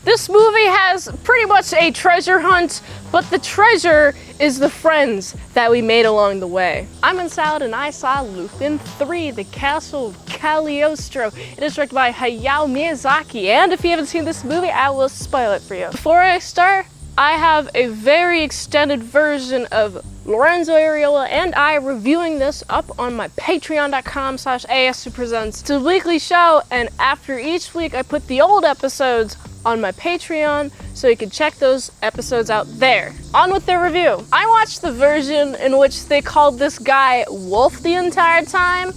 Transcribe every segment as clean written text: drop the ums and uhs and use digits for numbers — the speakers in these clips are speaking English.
This movie has pretty much a treasure hunt, but the treasure is the friends that we made along the way. I'm in Salad and I saw Lupin 3, The Castle of Cagliostro. It is directed by Hayao Miyazaki, and if you haven't seen this movie, I will spoil it for you. Before I start, I have a very extended version of Lorenzo Ariola and I reviewing this up on my patreon.com/ASEPresents. It's a weekly show, and after each week I put the old episodes on my Patreon, so you can check those episodes out there. On with the review. I watched the version in which they called this guy Wolf the entire time,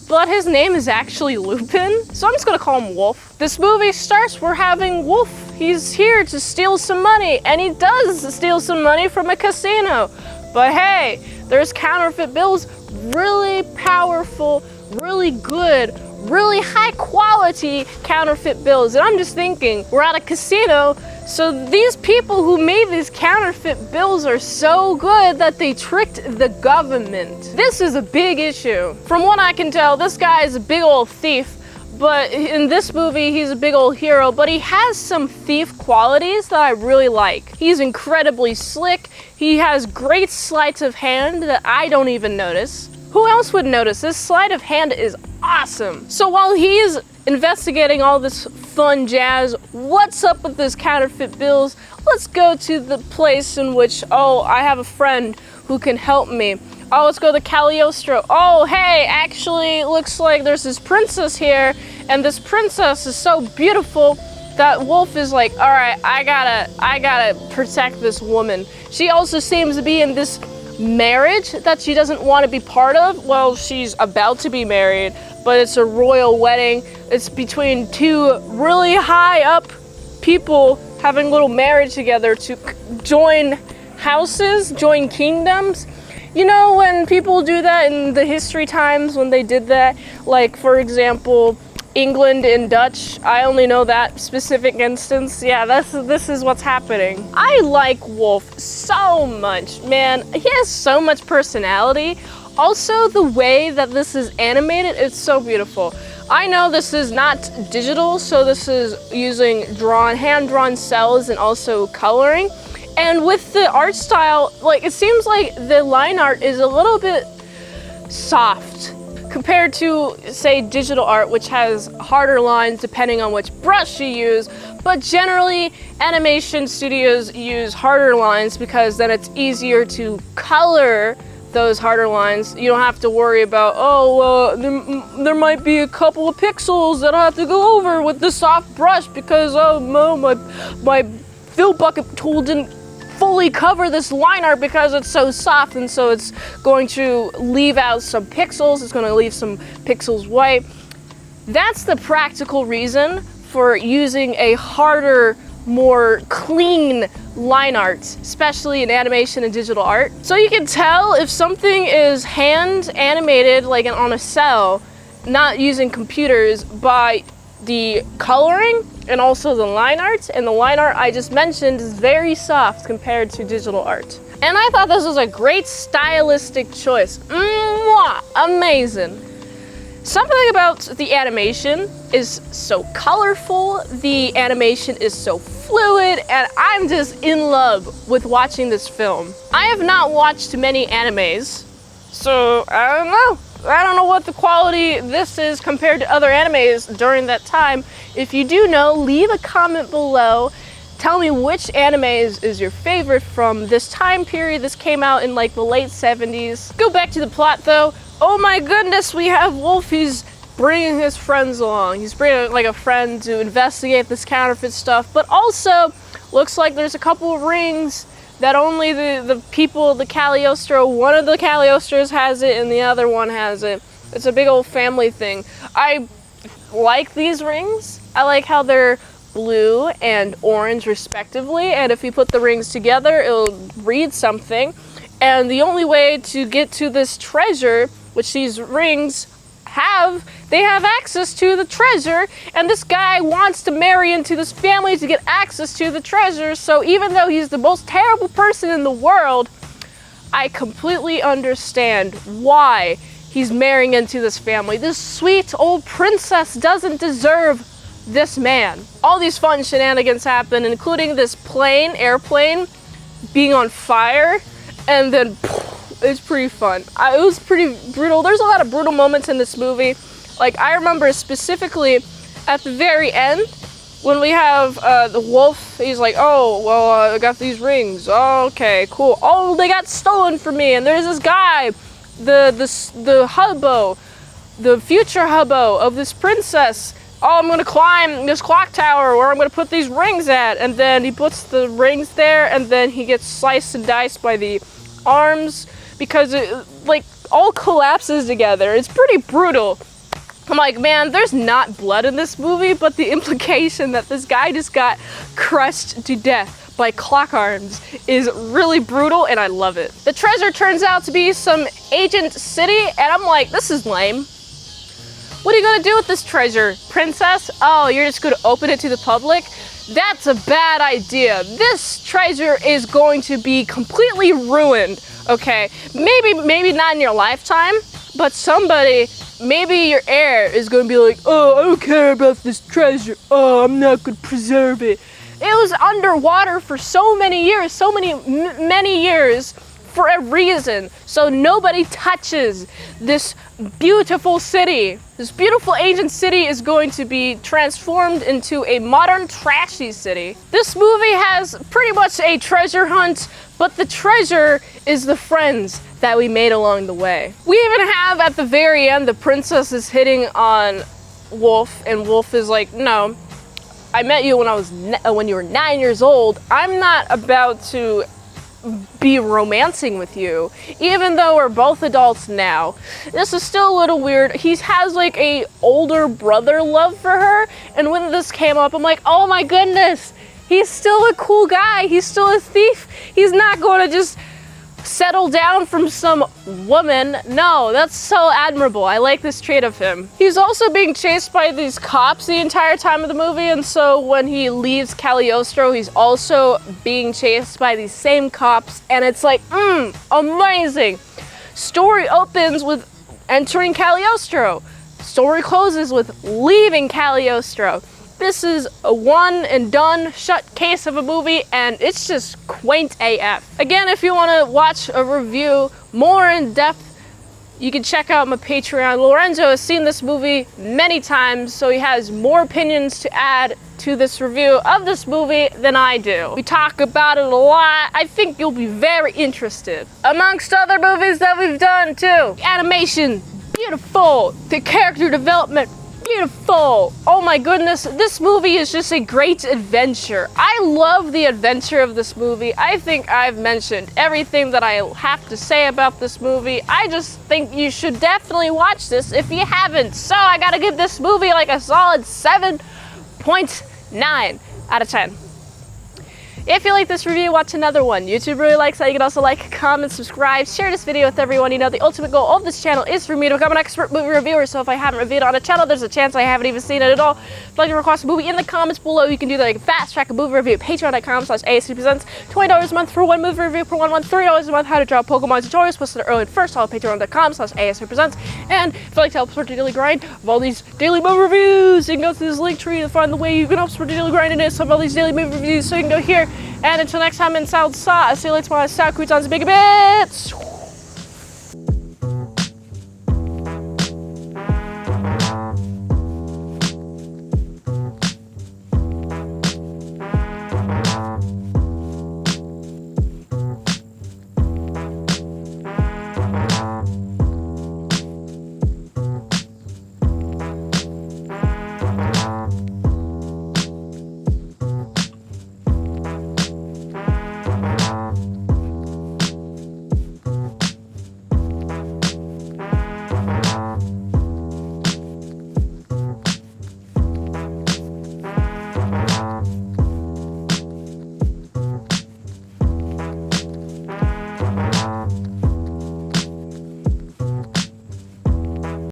but his name is actually Lupin, so I'm just gonna call him Wolf. This movie starts, we're having Wolf. He's here to steal some money, and he does steal some money from a casino. But hey, there's counterfeit bills, really powerful, really good, really high quality counterfeit bills. And I'm just thinking, we're at a casino, so these people who made these counterfeit bills are so good that they tricked the government. This is a big issue. From what I can tell, this guy is a big old thief, but in this movie, he's a big old hero, but he has some thief qualities that I really like. He's incredibly slick. He has great sleight of hand that I don't even notice. Who else would notice? This sleight of hand is awesome. So while he's investigating all this fun jazz, what's up with this counterfeit bills? Let's go to the place in which, oh, I have a friend who can help me. Oh, let's go to Cagliostro. Oh, hey, actually, looks like there's this princess here, and this princess is so beautiful that Wolf is like, all right, I gotta protect this woman. She also seems to be in this marriage that she doesn't want to be part of. Well, she's about to be married, but it's a royal wedding. It's between two really high up people having a little marriage together to join houses, join kingdoms. You know, when people do that in the history times, when they did that, like, for example, England and Dutch, I only know that specific instance. Yeah, this is what's happening. I like Wolf so much, man. He has so much personality. Also, the way that this is animated, it's so beautiful. I know this is not digital, so this is using hand-drawn cells and also coloring. And with the art style, like, it seems like the line art is a little bit soft compared to, say, digital art, which has harder lines depending on which brush you use. But generally, animation studios use harder lines because then it's easier to color those harder lines. You don't have to worry about, there might be a couple of pixels that I have to go over with the soft brush because, oh no, my fill bucket tool didn't fully cover this line art because it's so soft, and so it's going to leave out some pixels. It's going to leave some pixels white. That's the practical reason for using a harder, more clean line art, especially in animation and digital art. So you can tell if something is hand animated, like on a cell, not using computers, by the coloring and also the line art. And the line art I just mentioned is very soft compared to digital art. And I thought this was a great stylistic choice. Mwah! Amazing. Something about the animation is so colorful, the animation is so fluid, and I'm just in love with watching this film. I have not watched many animes, so I don't know. I don't know what the quality this is compared to other animes during that time. If you do know, leave a comment below. Tell me which anime is your favorite from this time period. This came out in like the late 70s. Go back to the plot though. Oh my goodness, we have Wolf. He's bringing his friends along. He's bringing like a friend to investigate this counterfeit stuff, but also looks like there's a couple of rings that only the people of the Cagliostro, one of the Cagliostros has it and the other one has it. It's a big old family thing. I like these rings. I like how they're blue and orange respectively, and if you put the rings together, it'll read something. And the only way to get to this treasure, which these rings they have access to the treasure, and this guy wants to marry into this family to get access to the treasure. So even though he's the most terrible person in the world, I completely understand why he's marrying into this family. This sweet old princess doesn't deserve this man. All these fun shenanigans happen, including this airplane being on fire, and then it's pretty fun. It was pretty brutal. There's a lot of brutal moments in this movie. Like, I remember specifically at the very end when we have the wolf. He's like, oh, well, I got these rings. Oh, okay, cool. Oh, they got stolen from me. And there's this guy, the hubbo, the future hubbo of this princess. Oh, I'm gonna climb this clock tower where I'm gonna put these rings at. And then he puts the rings there, and then he gets sliced and diced by the arms because it, like, all collapses together. It's pretty brutal. I'm like, man, there's not blood in this movie, but the implication that this guy just got crushed to death by clock arms is really brutal, and I love it. The treasure turns out to be some ancient city, and I'm like, this is lame. What are you gonna do with this treasure, princess? Oh, you're just gonna open it to the public? That's a bad idea. This treasure is going to be completely ruined, okay? Maybe not in your lifetime, but somebody, maybe your heir is gonna be like, oh, I don't care about this treasure. Oh, I'm not gonna preserve it. It was underwater for so many years, many years, for a reason. So nobody touches this beautiful city. This beautiful ancient city is going to be transformed into a modern trashy city. This movie has pretty much a treasure hunt, but the treasure is the friends that we made along the way. We even have at the very end, the princess is hitting on Wolf, and Wolf is like, no, I met you when you were 9 years old. I'm not about to be romancing with you, even though we're both adults now. This is still a little weird. He has like a older brother love for her, and when this came up, I'm like, oh my goodness, he's still a cool guy. He's still a thief. He's not going to just settle down from some woman. No, that's so admirable. I like this trait of him. He's also being chased by these cops the entire time of the movie, and so when he leaves Cagliostro, he's also being chased by these same cops, and it's like, amazing. Story opens with entering Cagliostro. Story closes with leaving Cagliostro. This is a one and done shut case of a movie, and it's just quaint AF. Again, if you want to watch a review more in depth, you can check out my Patreon. Lorenzo has seen this movie many times, so he has more opinions to add to this review of this movie than I do. We talk about it a lot. I think you'll be very interested. Amongst other movies that we've done too. Animation, beautiful. The character development, beautiful. Oh my goodness, this movie is just a great adventure. I love the adventure of this movie. I think I've mentioned everything that I have to say about this movie. I just think you should definitely watch this if you haven't. So I gotta give this movie like a solid 7.9 out of 10. If you like this review, watch another one. YouTube really likes that. You can also like, comment, subscribe, share this video with everyone you know. The ultimate goal of this channel is for me to become an expert movie reviewer, so if I haven't reviewed on a channel, there's a chance I haven't even seen it at all. If you'd like to request a movie in the comments below, you can do that. You can fast track a movie review. Patreon.com/ASEPresents. $20 a month for one movie review per 1 month. $3 a month how to draw Pokemon tutorials posted early and first. All Patreon.com/ASEPresents. And if you'd like to help support the daily grind of all these daily movie reviews, you can go to this link tree to find the way you can help support the daily grind and some of all these daily movie reviews. So you can go here. And until next time, in salad sauce, see you later tomorrow. Style croutons, big bits.